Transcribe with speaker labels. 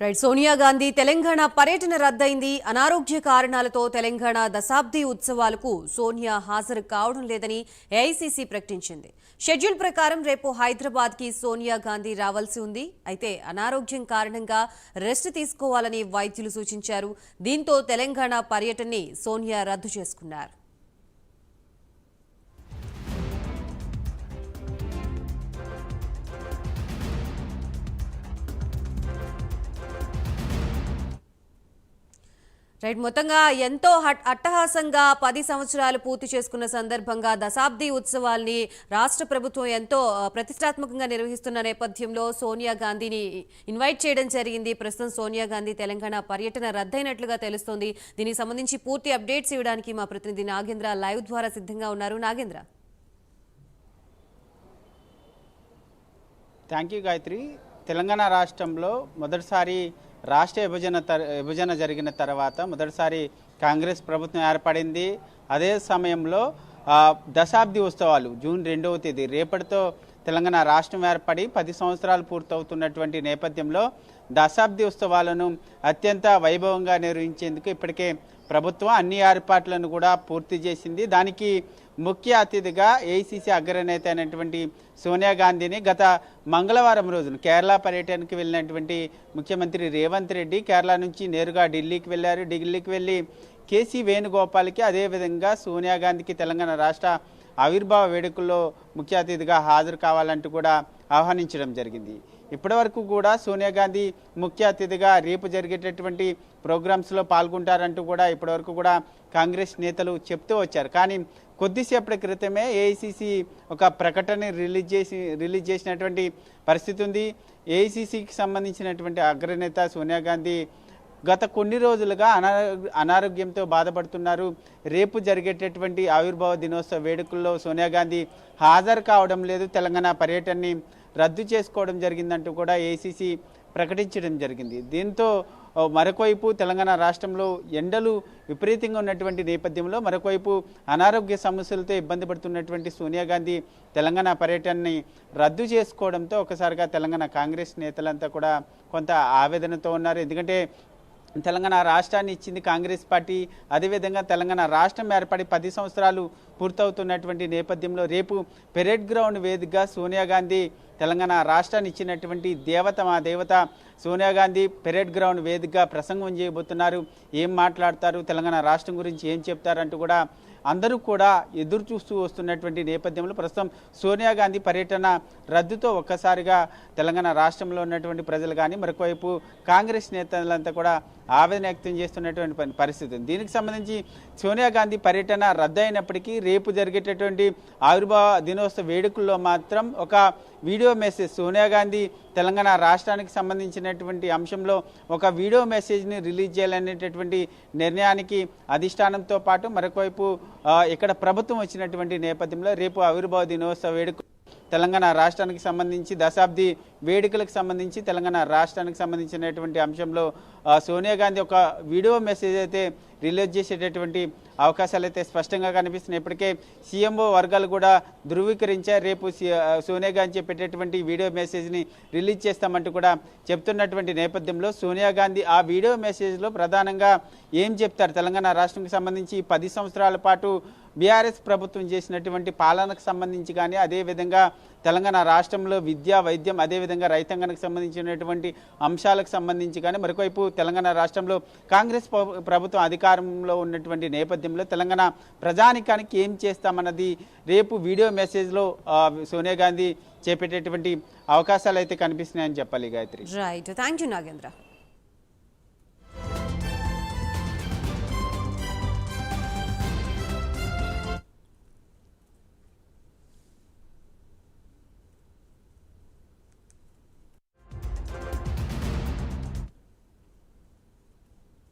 Speaker 1: Right. Sonia Gandhi Telangana పర్యటన రద్దయింది. అనారోగ్య కారణాలతో తెలంగాణ దశాబ్ది ఉత్సవాలకు సోనియా హాజరు కావడం లేదని ఏఐసీసీ ప్రకటించింది. షెడ్యూల్ ప్రకారం రేపు హైదరాబాద్ కి సోనియా గాంధీ రావాల్సి ఉంది. అయితే అనారోగ్యం కారణంగా రెస్ట్ తీసుకోవాలని వైద్యులు సూచించారు. దీంతో తెలంగాణ పర్యటనని సోనియా రద్దు చేసుకున్నారు. రైట్. మొత్తంగా ఎంతో అట్టహాసంగా 10 సంవత్సరాలు పూర్తి చేసుకున్న సందర్భంగా దశాబ్ది ఉత్సవాల్ని రాష్ట్ర ప్రభుత్వం ఎంతో ప్రతిష్టాత్మకంగా నిర్వహిస్తున్న నేపథ్యంలో సోనియా గాంధీని ఇన్వైట్ చేయడం జరిగింది. ప్రస్తుతం సోనియా గాంధీ తెలంగాణ పర్యటన రద్దయినట్లుగా తెలుస్తోంది. దీనికి సంబంధించి పూర్తి అప్డేట్స్ ఇవ్వడానికి మా ప్రతినిధి నాగేంద్ర లైవ్ ద్వారా సిద్ధంగా ఉన్నారు. నాగేంద్ర.
Speaker 2: Thank you Gayatri. తెలంగాణ రాష్ట్రంలో మొదటిసారి రాష్ట్ర విభజన జరిగిన తర్వాత మొదటిసారి కాంగ్రెస్ ప్రభుత్వం ఏర్పడింది. అదే సమయంలో దశాబ్ది ఉత్సవాలు జూన్ 2వ తేదీ రేపటితో తెలంగాణ రాష్ట్రం ఏర్పడి 10 సంవత్సరాలు పూర్తవుతున్నటువంటి నేపథ్యంలో దశాబ్ది ఉత్సవాలను అత్యంత వైభవంగా నిర్వహించేందుకు ఇప్పటికే ప్రభుత్వం అన్ని ఏర్పాట్లను కూడా పూర్తి చేసింది. దానికి ముఖ్య అతిథిగా ఏఐసీసీ అగ్రనేత అయినటువంటి సోనియా గాంధీని గత మంగళవారం రోజున కేరళ పర్యటనకు వెళ్ళినటువంటి ముఖ్యమంత్రి రేవంత్ రెడ్డి కేరళ నుంచి నేరుగా ఢిల్లీకి వెళ్ళారు. ఢిల్లీకి వెళ్ళి కేసీ వేణుగోపాల్కి అదేవిధంగా సోనియా గాంధీకి తెలంగాణ రాష్ట్ర ఆవిర్భావ వేడుకల్లో ముఖ్య అతిథిగా హాజరు కావాలంటూ కూడా ఆహ్వానించడం జరిగింది. ఇప్పటి వరకు కూడా సోనియా గాంధీ ముఖ్య అతిథిగా రేపు జరిగేటటువంటి ప్రోగ్రామ్స్లో పాల్గొంటారంటూ కూడా ఇప్పటివరకు కూడా కాంగ్రెస్ నేతలు చెప్తూ వచ్చారు. కానీ కొద్దిసేపటి క్రితమే ఏఐసీసీ ఒక ప్రకటన రిలీజ్ చేసినటువంటి పరిస్థితి ఉంది. ఏఐసీసీకి సంబంధించినటువంటి అగ్రనేత సోనియా గాంధీ గత కొన్ని రోజులుగా అనారోగ్యంతో బాధపడుతున్నారు. రేపు జరిగేటటువంటి ఆవిర్భావ దినోత్సవ వేడుకల్లో సోనియా గాంధీ హాజరు కావడం లేదు, తెలంగాణ పర్యటనని రద్దు చేసుకోవడం జరిగిందంటూ కూడా ఏఐసీసీ ప్రకటించడం జరిగింది. దీంతో మరొకవైపు తెలంగాణ రాష్ట్రంలో ఎండలు విపరీతంగా ఉన్నటువంటి నేపథ్యంలో మరొకవైపు అనారోగ్య సమస్యలతో ఇబ్బంది పడుతున్నటువంటి సోనియా గాంధీ తెలంగాణ పర్యటనని రద్దు చేసుకోవడంతో ఒకసారిగా తెలంగాణ కాంగ్రెస్ నేతలంతా కూడా కొంత ఆవేదనతో ఉన్నారు. ఎందుకంటే తెలంగాణ రాష్ట్రాన్ని ఇచ్చింది కాంగ్రెస్ పార్టీ. అదేవిధంగా తెలంగాణ రాష్ట్రం ఏర్పడి 10 సంవత్సరాలు పూర్తవుతున్నటువంటి నేపథ్యంలో రేపు పెరేడ్ గ్రౌండ్ వేదికగా సోనియా గాంధీ తెలంగాణ రాష్ట్రాన్ని ఇచ్చినటువంటి మా దేవత సోనియా గాంధీ పెరేడ్ గ్రౌండ్ వేదికగా ప్రసంగం చేయబోతున్నారు. ఏం మాట్లాడతారు, తెలంగాణ రాష్ట్రం గురించి ఏం చెప్తారంటూ కూడా అందరూ కూడా ఎదురు చూస్తూ వస్తున్నటువంటి నేపథ్యంలో ప్రస్తుతం సోనియా గాంధీ పర్యటన రద్దుతో ఒక్కసారిగా తెలంగాణ రాష్ట్రంలో ఉన్నటువంటి ప్రజలు కానీ మరొకవైపు కాంగ్రెస్ నేతలంతా కూడా ఆవేదన వ్యక్తం చేస్తున్నటువంటి పరిస్థితి. దీనికి సంబంధించి సోనియా గాంధీ పర్యటన రద్దు అయినప్పటికీ రేపు జరిగేటటువంటి ఆవిర్భావ దినోత్సవ వేడుకల్లో మాత్రం ఒక వీడియో మెసేజ్ సోనియా గాంధీ తెలంగాణ రాష్ట్రానికి సంబంధించినటువంటి అంశంలో ఒక వీడియో మెసేజ్ని రిలీజ్ చేయాలనేటటువంటి నిర్ణయానికి అధిష్టానంతో పాటు మరొకవైపు ఇక్కడ ప్రభుత్వం వచ్చినటువంటి నేపథ్యంలో రేపు ఆవిర్భావ దినోత్సవ వేడుక తెలంగాణ రాష్ట్రానికి సంబంధించి దశాబ్ది వేడుకలకు సంబంధించి తెలంగాణ రాష్ట్రానికి సంబంధించినటువంటి అంశంలో సోనియా గాంధీ ఒక వీడియో మెసేజ్ అయితే రిలీజ్ చేసేటటువంటి అవకాశాలు అయితే స్పష్టంగా కనిపిస్తున్నాయి. ఇప్పటికే సీఎంఓ వర్గాలు కూడా ధృవీకరించారు. రేపు సోనియా గాంధీ చెప్పేటటువంటి వీడియో మెసేజ్ని రిలీజ్ చేస్తామంటూ కూడా చెప్తున్నటువంటి నేపథ్యంలో సోనియా గాంధీ ఆ వీడియో మెసేజ్లో ప్రధానంగా ఏం చెప్తారు, తెలంగాణ రాష్ట్రానికి సంబంధించి 10 సంవత్సరాల పాటు బీఆర్ఎస్ ప్రభుత్వం చేసినటువంటి పాలనకు సంబంధించి కానీ అదేవిధంగా తెలంగాణ రాష్ట్రంలో విద్య, వైద్యం, అదేవిధంగా రైతాంగానికి సంబంధించినటువంటి అంశాలకు సంబంధించి కానీ మరొకవైపు తెలంగాణ రాష్ట్రంలో కాంగ్రెస్ ప్రభుత్వం అధికారంలో ఉన్నటువంటి నేపథ్యంలో తెలంగాణ ప్రజానికానికి ఏం చేస్తామన్నది రేపు వీడియో మెసేజ్లో సోనియా గాంధీ చేపట్టేటువంటి అవకాశాలు అయితే కనిపిస్తున్నాయని చెప్పాలి Gayatri.
Speaker 1: Right. Thank you Nagendra.